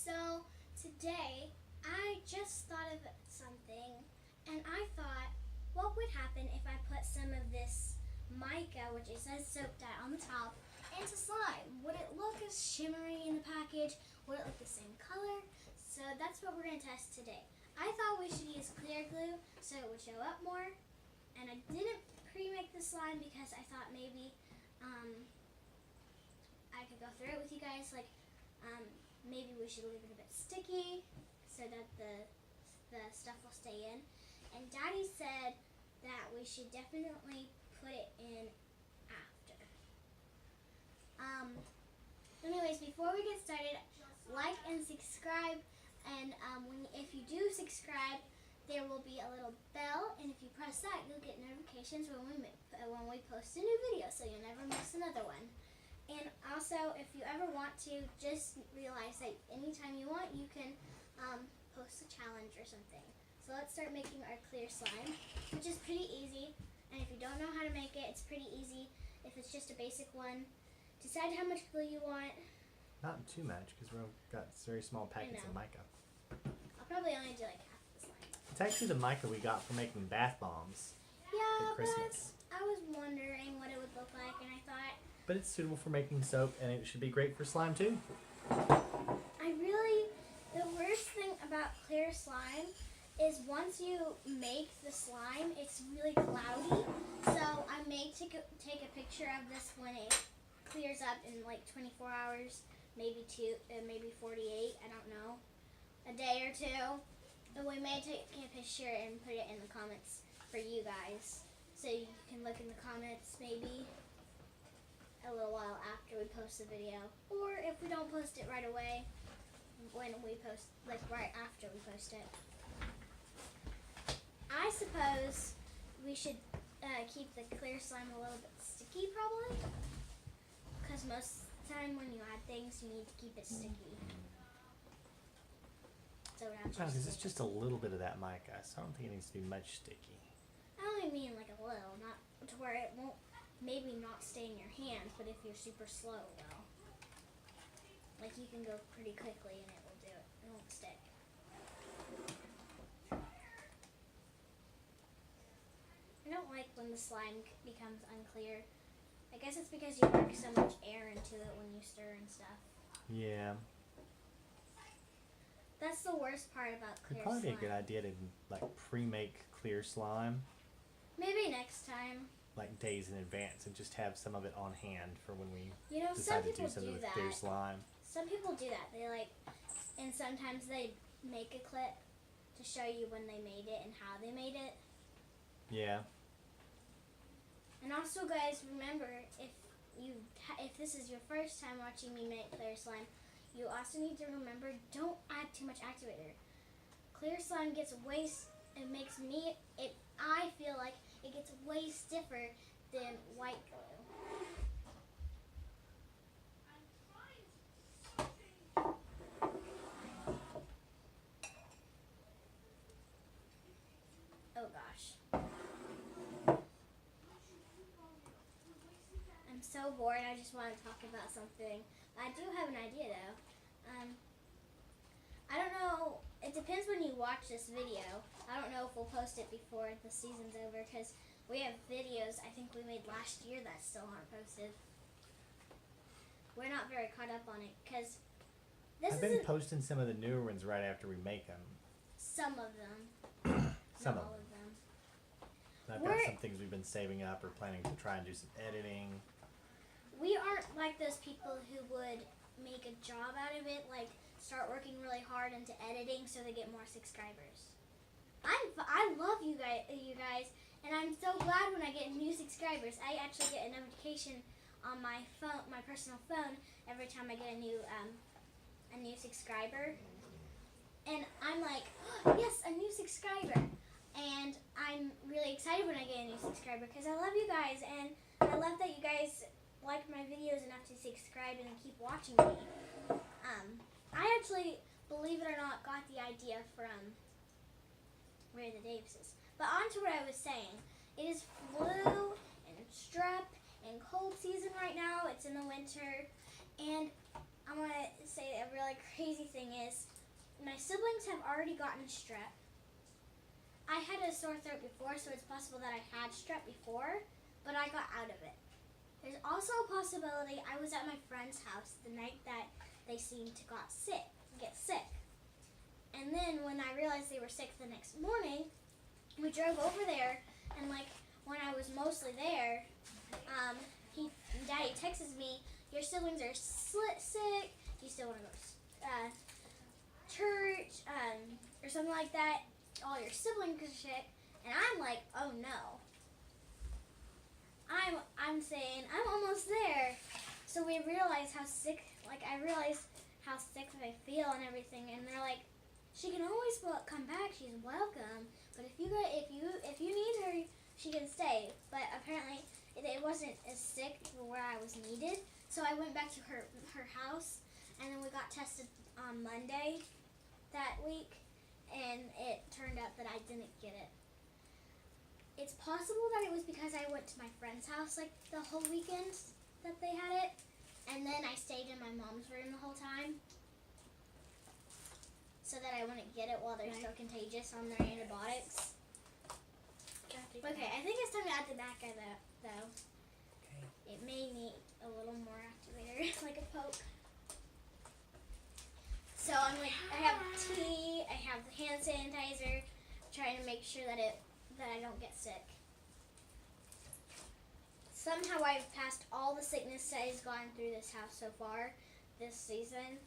So today I just thought of something, and I thought, what would happen if I put some of this mica, which it says soap dye on the top, into slime? Would it look as shimmery in the package? Would it look the same color? So that's what we're going to test today. I thought we should use clear glue so it would show up more, and I didn't pre-make the slime because I thought maybe I could go through it with you guys. Maybe we should leave it a bit sticky so that the stuff will stay in. And Daddy said that we should definitely put it in after. Anyways, before we get started, like and subscribe. And if you do subscribe, there will be a little bell, and if you press that, you'll get notifications when we post a new video, so you'll never miss another one. And also, if you ever want to, just realize that anytime you want, you can post a challenge or something. So let's start making our clear slime, which is pretty easy. And if you don't know how to make it, it's pretty easy. If it's just a basic one, decide how much glue you want. Not too much, because we've got very small packets of mica. I'll probably only do like half the slime. It's actually the mica we got for making bath bombs. Yeah, for Christmas. but I was wondering what it would look like, and I thought, But it's suitable for making soap, and it should be great for slime too. the worst thing about clear slime is once you make the slime, it's really cloudy. So I may take a picture of this when it clears up in like 24 hours, maybe 48, I don't know, a day or two. But we may take a picture and put it in the comments for you guys. So you can look in the comments maybe a little while after we post the video, or if we don't post it right away, when we post, like right after we post it. I suppose we should keep the clear slime a little bit sticky, probably, because most of the time when you add things, you need to keep it sticky. So Because it's just a little bit of that mica, so I don't think it needs to be much sticky. I only mean like a little, not to where it won't. Maybe not stay in your hands, but if you're super slow, well, like you can go pretty quickly and it will do it. It won't stick. I don't like when the slime becomes unclear. I guess it's because you work so much air into it when you stir and stuff. Yeah. That's the worst part about clear It'd probably slime. be a good idea to like pre-make clear slime. Maybe next time. Like days in advance, and just have some of it on hand for when we Some decide to people do something do with clear that. slime. Some people do that. And sometimes they make a clip to show you when they made it and how they made it. Yeah. And also, guys, remember, if this is your first time watching me make clear slime, you also need to remember, don't add too much activator. Clear slime gets I feel like it gets way stiffer than white glue. Oh gosh. I'm so bored, I just want to talk about something. I do have an idea though. I don't know, it depends when you watch this video. I don't know if we'll post it before the season's over, because we have videos I think we made last year that still aren't posted. We're not very caught up on it, because I've been posting some of the newer ones right after we make them. Some of them. Some Not of all them. of them. I've got some things we've been saving up or planning to try and do some editing. We aren't like those people who would make a job out of it, like start working really hard into editing so they get more subscribers. I love you guys, and I'm so glad when I get new subscribers. I actually get a notification on my phone, my personal phone, every time I get a new subscriber, and I'm like, oh, yes, a new subscriber, and I'm really excited when I get a new subscriber because I love you guys, and I love that you guys like my videos enough to subscribe and keep watching me. I actually, believe it or not, got the idea from Ray the Davises. But on to what I was saying. It is flu and strep and cold season right now. It's in the winter. And I want to say really crazy thing is, my siblings have already gotten strep. I had a sore throat before, so it's possible that I had strep before, but I got out of it. There's also a possibility I was at my friend's house the night that they seemed to get sick. And then when I realized they were sick the next morning, we drove over there, and like when I was mostly there, Daddy texts me, your siblings are sick, do you still want to go to church, or something like that, all your siblings are sick, and I'm like, oh no. I'm saying, I'm almost there. So we realized how sick, I realized how sick I feel and everything, and they're like, she can always come back, she's welcome, but if you need her, she can stay. But apparently it wasn't as sick where I was needed, so I went back to her house, and then we got tested on Monday that week, and it turned out that I didn't get it. It's possible that it was because I went to my friend's house the whole weekend that they had it, and then I stayed in my mom's room the whole time so that I wouldn't get it while they're still contagious on their antibiotics. Okay, I think it's time to add the back of that, though. Okay. It may need a little more activator, like a poke. So I have tea, I have the hand sanitizer, trying to make sure that I don't get sick. Somehow I've passed all the sickness that has gone through this house so far this season.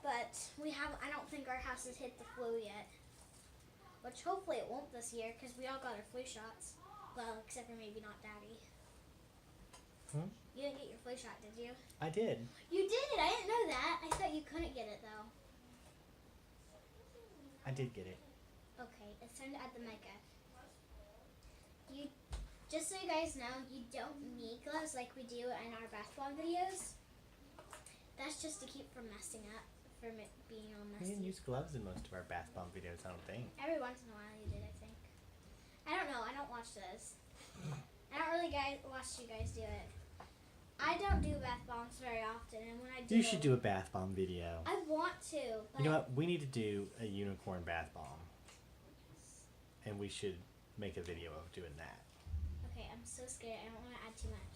But I don't think our house has hit the flu yet. Which hopefully it won't this year, because we all got our flu shots. Well, except for maybe not Daddy. You didn't get your flu shot, did you? I did. You did? I didn't know that. I thought you couldn't get it, though. I did get it. Okay, it's time to add the Mica. Just so you guys know, you don't need gloves like we do in our bath bomb videos. That's just to keep from messing up, from it being all We messy. didn't use gloves in most of our bath bomb videos, I don't think. Every once in a while you did, I think. I don't know, I don't watch those. I don't really watch you guys do it. I don't do bath bombs very often, and when I do, You should do a bath bomb video. I want to, but You know what? We need to do a unicorn bath bomb. And we should make a video of doing that. okay, I'm so scared. I don't want to add too much,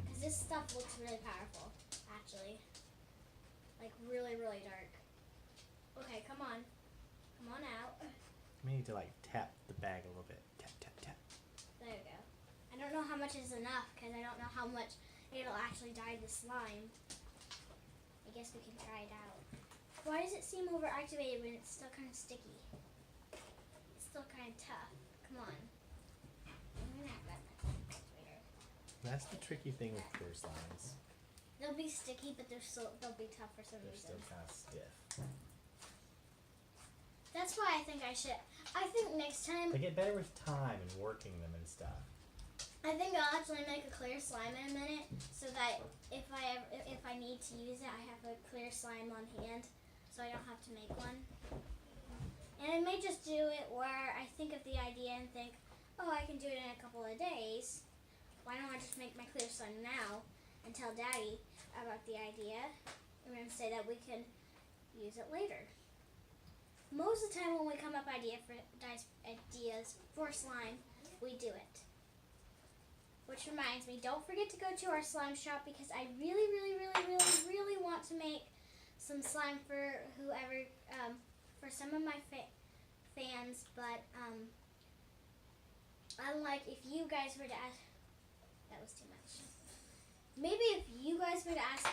because this stuff looks really powerful, actually. Like really, really dark. Okay, come on out. We need to tap the bag a little bit. Tap, tap, tap. There we go. I don't know how much is enough, because I don't know how much it'll actually dye the slime. I guess we can try it out. Why does it seem overactivated when it's still kind of sticky? It's still kind of tough. Come on. I'm gonna have that activator. That's the tricky thing with clear slimes. They'll be sticky, but they'll be tough for some They're reason. still kind of stiff. That's why I think next time, They get better with time and working them and stuff. I think I'll actually make a clear slime in a minute, so that if I need to use it, I have a clear slime on hand, so I don't have to make one. And I may just do it where I think of the idea and think, oh, I can do it in a couple of days. Why don't I just make my clear slime now and tell Daddy about the idea, and then say that we can use it later. Most of the time when we come up ideas for slime, we do it. Which reminds me, don't forget to go to our slime shop, because I really, really, really, really, really want to make some slime for whoever, for some of my fans, but unlike if you guys were to ask, that was too much. Maybe if you guys were to ask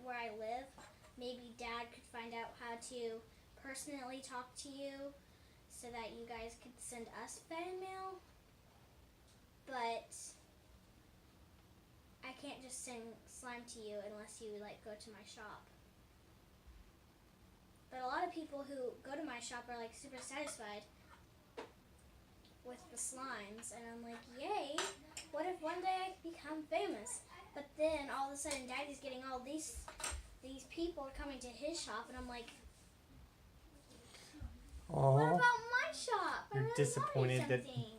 where I live, maybe Dad could find out how to personally talk to you so that you guys could send us fan mail. But I can't just send slime to you unless you go to my shop. But a lot of people who go to my shop are super satisfied with the slimes, and I'm like, yay, what if one day I become famous? But then all of a sudden Daddy's getting all these people coming to his shop, and I'm like, what about my shop? I You're really disappointed wanted that something.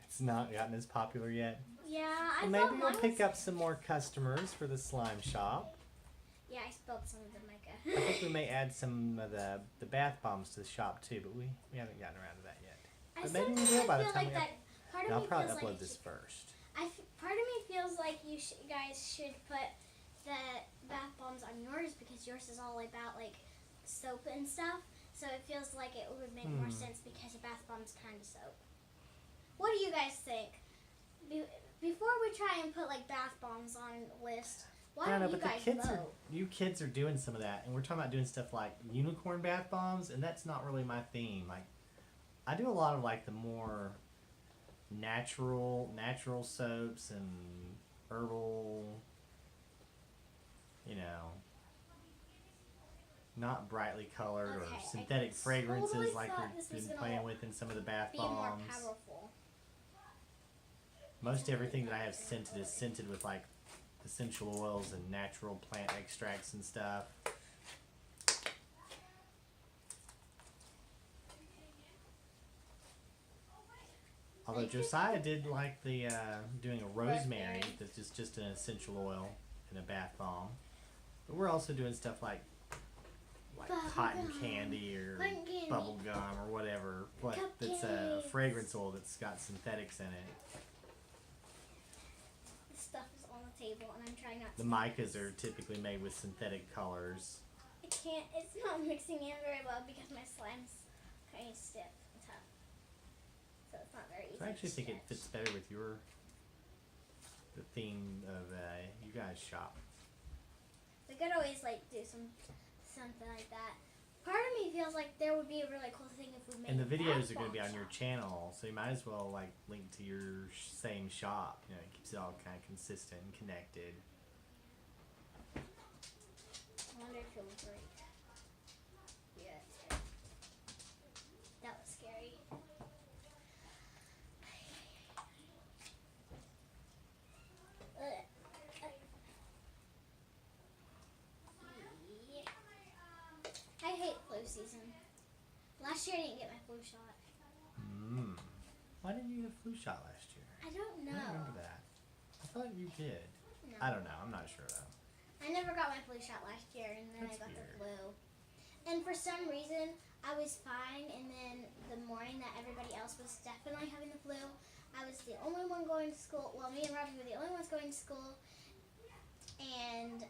it's It's not gotten as popular yet. Yeah, Well, maybe you'll pick up some more customers for the slime shop. Yeah, I spilled some of the mica. I think we may add some of the bath bombs to the shop too, but we haven't gotten around to that yet. But maybe we will by the time I'll probably upload this first. Part of me feels like you guys should put the bath bombs on yours because yours is all about like soap and stuff. So it feels like it would make more sense because a bath bomb's kind of soap. What do you guys think? Before we try and put like bath bombs on a list, why don't you guys vote? You kids are doing some of that, and we're talking about doing stuff like unicorn bath bombs, and that's not really my theme. Like, I do a lot of like the more natural soaps and herbal, not brightly colored or synthetic fragrances like we've been playing with in some of the bath bombs. More powerful. Most everything that I have scented is scented with like essential oils and natural plant extracts and stuff. Although Josiah did like the doing a rosemary that's just an essential oil in a bath bomb. But we're also doing stuff like cotton candy or bubble gum or whatever. But that's a fragrance oil that's got synthetics in it. This stuff is on the table and I'm trying not to. The micas are typically made with synthetic colors. It's not mixing in very well because my slime's kind of stiff and tough. So it's not very easy. So I actually think it fits better with the theme of you guys shop. We could always like do something like that. Part of me feels like there would be a really cool thing if we made. And the videos are going to be on your channel, so you might as well like link to your same shop. It keeps it all kind of consistent and connected. I wonder if it will break. Yeah, it's good. That was scary. I hate flu season. Last year I didn't get my flu shot. Why didn't you get a flu shot last year? I don't know. I don't remember that. I thought you did. No. I don't know. I'm not sure though. I never got my flu shot last year, and then I got the flu. And for some reason, I was fine, and then the morning that everybody else was definitely having the flu, I was the only one going to school. Well, me and Robbie were the only ones going to school, and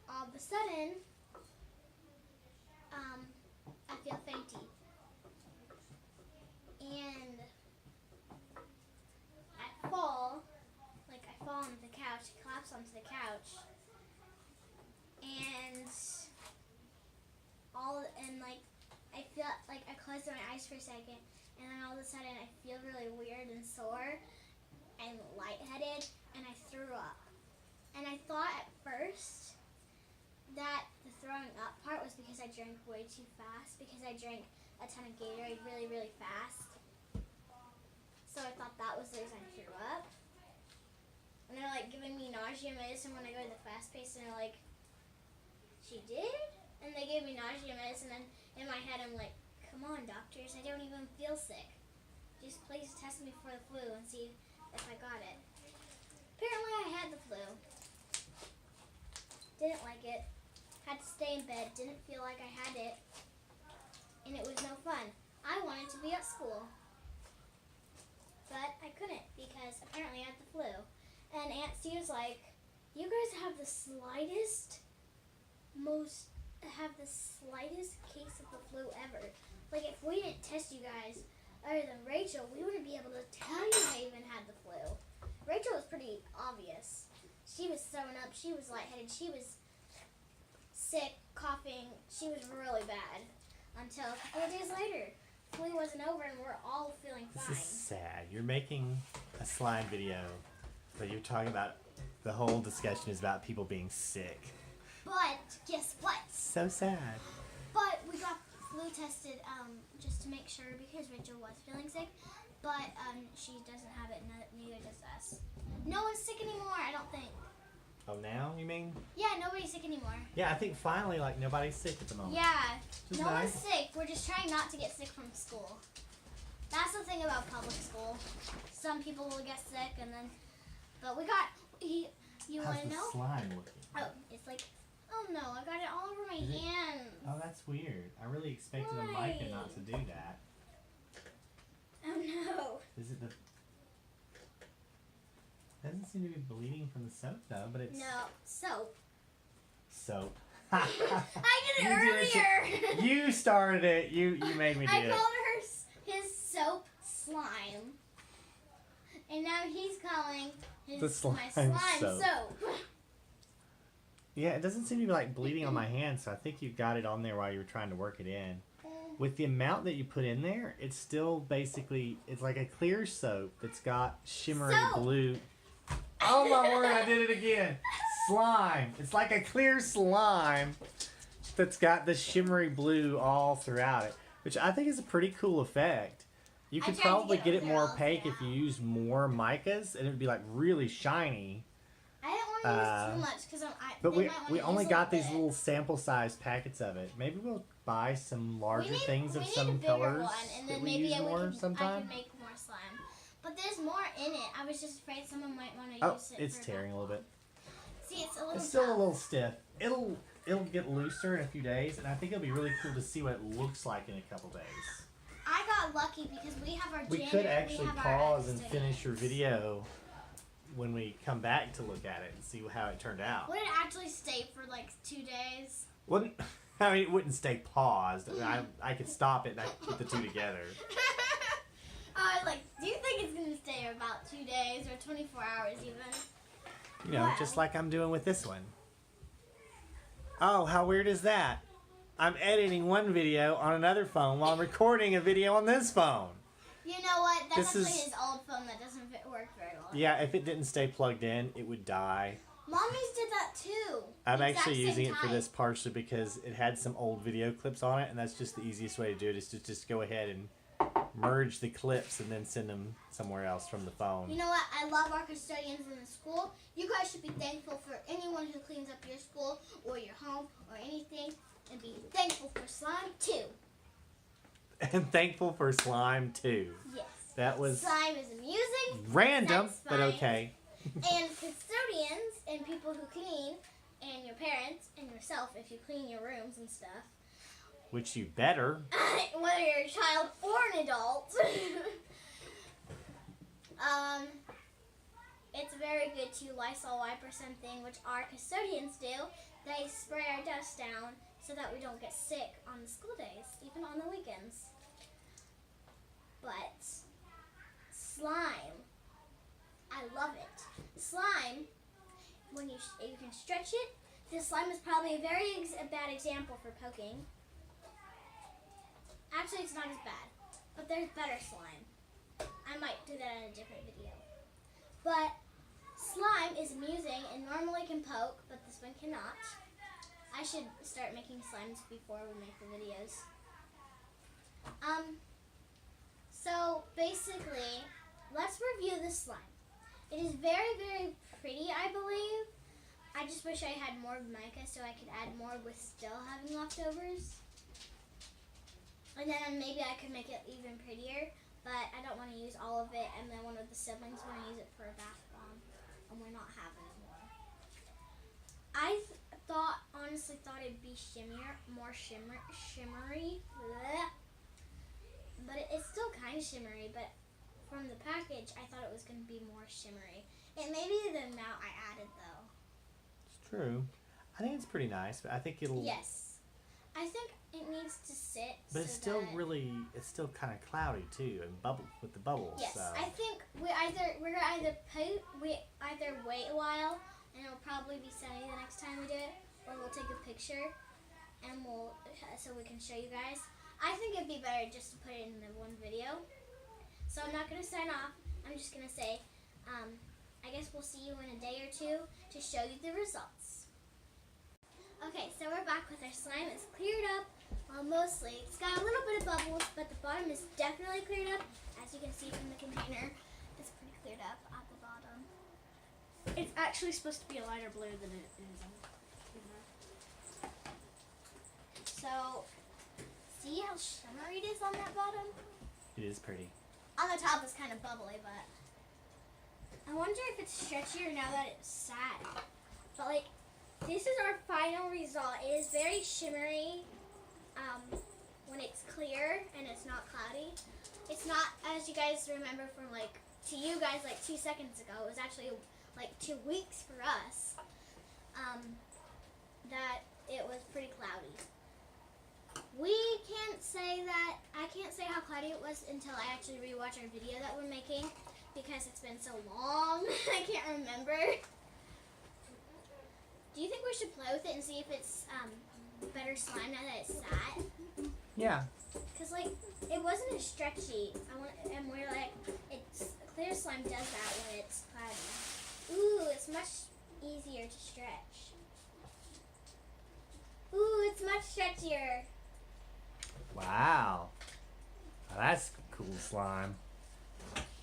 all of a sudden, I feel fainty. And I fall onto the couch, collapse onto the couch, and I feel like I closed my eyes for a second, and then all of a sudden I feel really weird and sore and lightheaded, and I threw up. And I thought at first that the throwing up part was because I drank way too fast, because I drank a ton of Gatorade really, really fast. So I thought that was the reason I threw up. And they're like giving me nausea medicine when I go to the fast pace, and they're like, she did? And they gave me nausea medicine, and in my head I'm like, come on doctors, I don't even feel sick. Just please test me for the flu and see if I got it. Apparently I had the flu. Didn't like it. Had to stay in bed, didn't feel like I had it. And it was no fun. I wanted to be at school. But I couldn't because apparently I had the flu. And Aunt Sue was like, you guys have the slightest case of the flu ever. Like if we didn't test you guys, other than Rachel, we wouldn't be able to tell you I even had the flu. Rachel was pretty obvious. She was throwing up, she was lightheaded, she was sick, coughing, she was really bad. Until a couple of days later. Flu wasn't over and we're all feeling fine. This is sad. You're making a slime video, but you're talking about the whole discussion is about people being sick. But guess what? So sad. But we got flu tested just to make sure because Rachel was feeling sick. But she doesn't have it, neither does us. No one's sick anymore, I don't think. Oh, now you mean? Yeah, nobody's sick anymore. Yeah, I think finally, nobody's sick at the moment. Yeah, Which is no nice. one's sick. We're just trying not to get sick from school. That's the thing about public school. Some people will get sick, and then, but we got. You want to know? How's the slime looking? Oh, it's like, oh no, I got it all over my hands. Oh, that's weird. I really expected a Mica not to do that. Oh no. Is it the? Doesn't seem to be bleeding from the soap though, but it's No, soap. soap. I did it earlier. You started it. You made me do I it. called her his soap slime, and now he's calling The slime my slime soap. soap. Yeah, it doesn't seem to be like bleeding on my hand, so I think you got it on there while you were trying to work it in. With the amount that you put in there, it's still basically, it's like a clear soap that's got shimmery blue. Oh my word, I did it again. Slime. It's like a clear slime that's got the shimmery blue all throughout it, which I think is a pretty cool effect. You could probably get it more opaque if you use more micas, and it would be like really shiny. I don't want to use too much because But we only got these little sample size packets of it. Maybe we'll buy some larger things of some colors and that then we maybe use more sometime. I could make more slime. But there's more in it. I was just afraid someone might want to use it. Oh, it's tearing a little bit. See, it's a little. It's still a little stiff. It'll get looser in a few days, and I think it'll be really cool to see what it looks like in a couple days. I got lucky because we have our. We could actually pause and finish your video when we come back to look at it and see how it turned out. Would it actually stay for like 2 days? Wouldn't. I mean, it wouldn't stay paused. I could stop it and I could put the two together. I was like, do you think it's going to stay about 2 days or 24 hours even? You know, just like I'm doing with this one. Oh, how weird is that? I'm editing one video on another phone while I'm recording a video on this phone. You know what? That's This actually is- his old phone that doesn't work very well. Yeah, if it didn't stay plugged in, it would die. Mommy's did that too. I'm The actually exact using same it for time. this partially because it had some old video clips on it, and that's just the easiest way to do it is to just go ahead and merge the clips and then send them somewhere else from the phone. You know what? I love our custodians in the school. You guys should be thankful for anyone who cleans up your school or your home or anything, and be thankful for slime too. And thankful for slime too. Yes. That was Slime is amusing. random, but satisfying, okay. And custodians and people who clean, and your parents and yourself if you clean your rooms and stuff. Which you better. Whether you're a child or an adult. It's very good to Lysol wipe or something, which our custodians do. They spray our dust down so that we don't get sick on the school days, even on the weekends. But slime, I love it. Slime, when you can stretch it. This slime is probably a bad example for poking. Actually, it's not as bad, but there's better slime. I might do that in a different video. But slime is amusing and normally can poke, but this one cannot. I should start making slimes before we make the videos. So basically, let's review the slime. It is very, very pretty, I believe. I just wish I had more mica so I could add more with still having leftovers. And then maybe I could make it even prettier, but I don't want to use all of it, and then one of the siblings want to use it for a bath bomb, and we're not having it more. I honestly thought it'd be more shimmery, bleh. But it's still kind of shimmery, but from the package, I thought it was going to be more shimmery. It may be the amount I added, though. It's true. I think it's pretty nice, but I think it'll... Yes. I think it needs to sit. But it's still it's still kind of cloudy too, and with the bubbles. Yes, so. I think we're either wait a while, and it'll probably be sunny the next time we do it, or we'll take a picture, and so we can show you guys. I think it'd be better just to put it in the one video. So I'm not gonna sign off. I'm just gonna say, I guess we'll see you in a day or two to show you the results. Okay, so we're back with our slime. It's cleared up, well, mostly. It's got a little bit of bubbles, but the bottom is definitely cleared up. As you can see from the container, it's pretty cleared up at the bottom. It's actually supposed to be a lighter blue than it is. So, see how shimmery it is on that bottom? It is pretty. On the top is kind of bubbly, but I wonder if it's stretchier now that it's sat. But like, this is our final result. It is very shimmery when it's clear and it's not cloudy. It's not, as you guys remember from like, to you guys like 2 seconds ago, it was actually like 2 weeks for us, that it was pretty cloudy. We can't say that, I can't say how cloudy it was until I actually rewatch our video that we're making because it's been so long, I can't remember. Do you think we should play with it and see if it's better slime now that it's sat? Yeah. Because like, it wasn't as stretchy, and we're like, it's clear slime does that when it's cloudy. Ooh, it's much easier to stretch. Ooh, it's much stretchier. Wow. Now that's cool slime.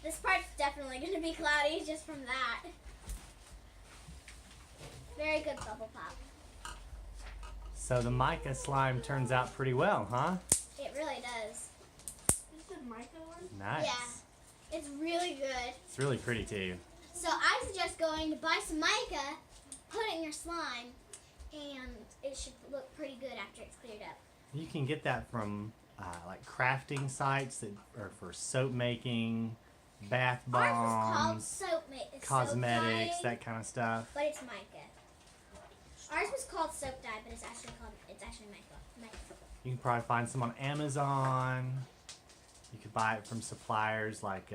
This part's definitely going to be cloudy just from that. Very good bubble pop. So the mica slime turns out pretty well, huh? It really does. Is the Mica one? Nice. Yeah. It's really good. It's really pretty too. So I suggest going to buy some mica, put it in your slime, and it should look pretty good after it's cleared up. You can get that from like crafting sites that are for soap making, bath Ours was called bombs, soap cosmetics, dye, that kind of stuff. but it's mica. Ours was called soap dye, but it's actually mica. You can probably find some on Amazon. You could buy it from suppliers like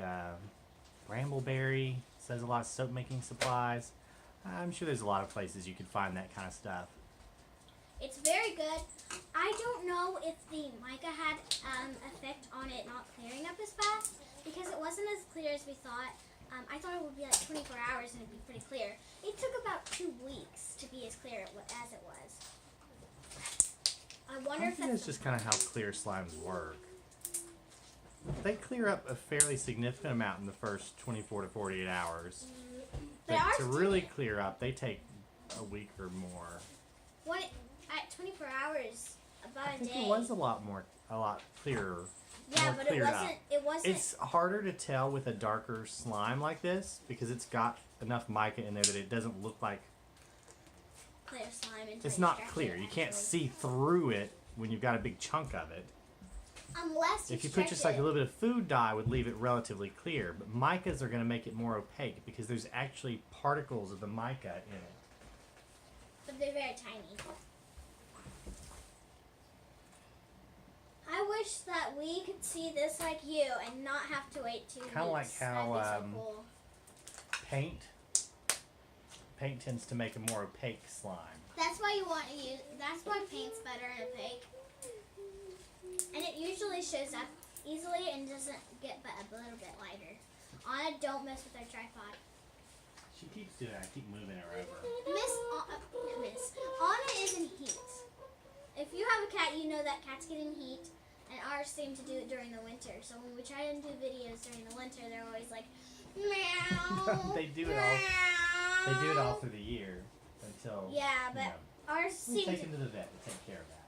Brambleberry. Says a lot of soap making supplies. I'm sure there's a lot of places you could find that kind of stuff. It's very good. I don't know if the mica had effect on it not clearing up as fast because it wasn't as clear as we thought. I thought it would be like 24 hours and it'd be pretty clear. It took about 2 weeks to be as clear as it was. I wonder I if think that's that's just kind of how clear slimes work. They clear up a fairly significant amount in the first 24 to 48 hours. But But ours to really clear up, they take a week or more. at 24 hours, about I a think day. it was a lot clearer. Yeah, more but cleared up. it wasn't. It's harder to tell with a darker slime like this because it's got enough mica in there that it doesn't look like clear slime until it's you not stretch clear. it, You can't actually. see through it when you've got a big chunk of it. Unless you If you put stretch just like it. a little bit of food dye, would leave it relatively clear. But micas are going to make it more opaque because there's actually particles of the mica in it. But they're very tiny. I wish that we could see this like you and not have to wait 2 weeks. Kinda like how, That'd be so cool. Paint tends to make a more opaque slime. That's why you want to use. That's why paint's better and opaque. And it usually shows up easily and doesn't get but a little bit lighter. Anna, don't mess with our tripod. She keeps doing it. I keep moving her over. Miss Anna is in heat. If you have a cat, you know that cats get in heat, and ours seem to do it during the winter. So when we try and do videos during the winter, they're always like, meow. They do it all. They do it all through the year until. Yeah, but you know, ours we seems. take them to the vet to take care of that.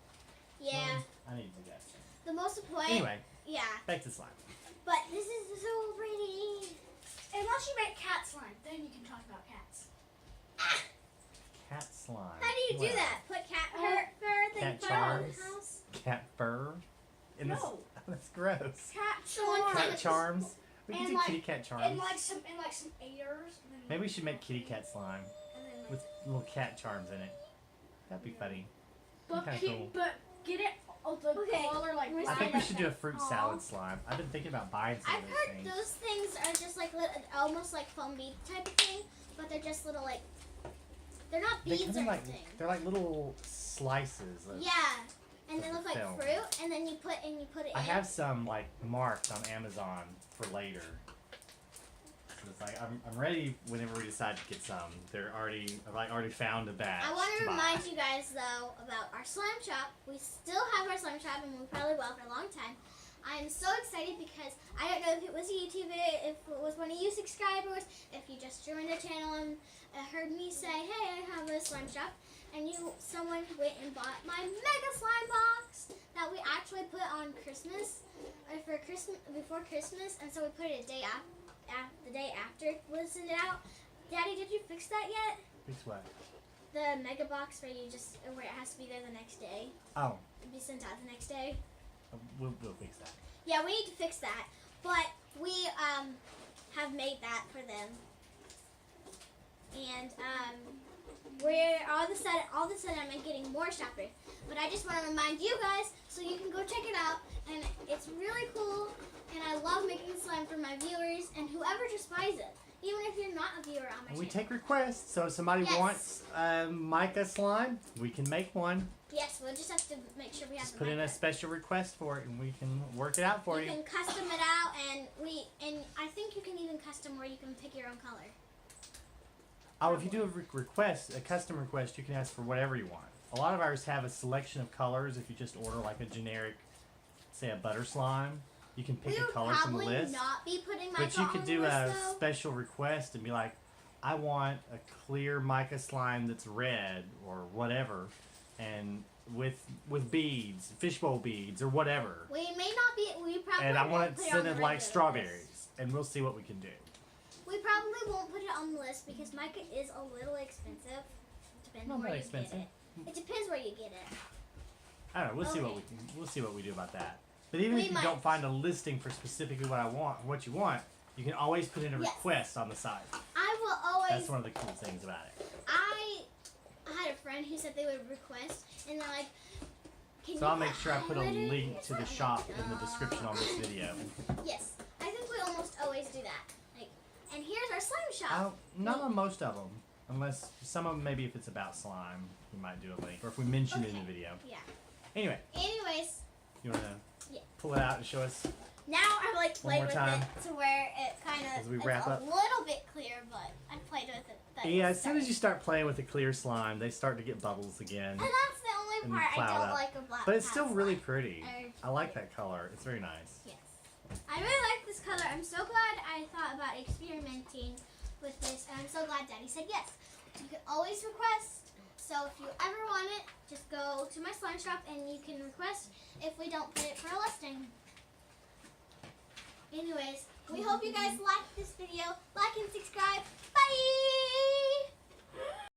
Yeah. I need to do that. The most important. Anyway, Yeah. back to slime. But this is so pretty. Unless you make cat slime, then you can talk about cats. Cat slime. How do you do Well, that? Put cat fur thing Cat fur on the charms. house? Cat fur? In this, No. that's gross. Cat Someone charms. Cat charms? We can And do like- kitty cat charms. And like some airs. And then Maybe we should make kitty cat slime And then with little cat charms in it. That'd be funny. But Kinda keep, cool. but get it the Okay, color like I I black. think we should do a fruit Aw. salad slime. I've been thinking about buying some I've of those heard things. those things are just like almost like foam bead type of thing, but they're just little like they're not They beads come or in like anything. they're like little slices. Of, Yeah, and they of look like film. fruit, and then you put it I in. have some like marked on Amazon for later. So it's like I'm ready whenever we decide to get some. I've already found a batch. I want to buy. remind you guys though about our slime shop. We still have our slime shop, and we probably will for a long time. I'm so excited because I don't know if it was a YouTuber, if it was one of you subscribers, if you just joined the channel and heard me say, hey, I have a slime shop, and someone went and bought my mega slime box that we actually put on Christmas, or for Christmas, before Christmas, and so we put it the day after it was sent out. Daddy, did you fix that yet? Fix what? The mega box where it has to be there the next day. Oh. It'd be sent out the next day. We'll fix that. Yeah, we need to fix that. But we have made that for them. And we're all of a sudden I'm getting more shoppers. But I just want to remind you guys so you can go check it out. And it's really cool. And I love making slime for my viewers and whoever just buys it. Even if you're not a viewer on my channel. We take requests, so if somebody wants Mica slime, we can make one. Yes, we'll just have to make sure we have Just put in a special request for it, and we can work it out for you. You can custom it out, and I think you can even custom where you can pick your own color. Oh, if you do a custom request, you can ask for whatever you want. A lot of ours have a selection of colors. If you just order like a generic, say a butter slime, you can pick a color from the list. We would probably not be putting Mica But you could do a though. special request and be like, I want a clear Mica slime that's red or whatever, and with beads, fishbowl beads or whatever. We may not be. We probably. And I won't want it put on scented the like regular strawberries, list. and we'll see what we can do. We probably won't put it on the list because Mica is a little expensive. Depends Not where that you expensive. get it. It depends where you get it. I don't know. We'll see what we do about that. But even if you don't find a listing for specifically what you want, you can always put in a request on the site. I will always. That's one of the cool things about it. I had a friend who said they would request, and they're like, can So you I'll make put sure I put a highlighter link to the inside? shop in the description on this video. Yes, I think we almost always do that. Like, and here's our slime shop. Not on most of them, unless some of them, maybe if it's about slime, we might do a link, or if we mention it in the video. Yeah. Anyway, Anyways, you want to pull it out and show us? now I like One played more with time. it to where it kind As we of wrap is a up. little bit clear, but I played with it. But Yeah, it's as soon as you start playing with the clear slime, they start to get bubbles again. And that's the only and part I cloud don't up. like about But it's still past really slime. pretty. I like that color. It's very nice. Yes. I really like this color. I'm so glad I thought about experimenting with this, and I'm so glad Daddy said yes. You can always request. So if you ever want it, just go to my slime shop and you can request if we don't put it for a listing. Anyways, we hope you guys liked this video. Like and subscribe. Bye!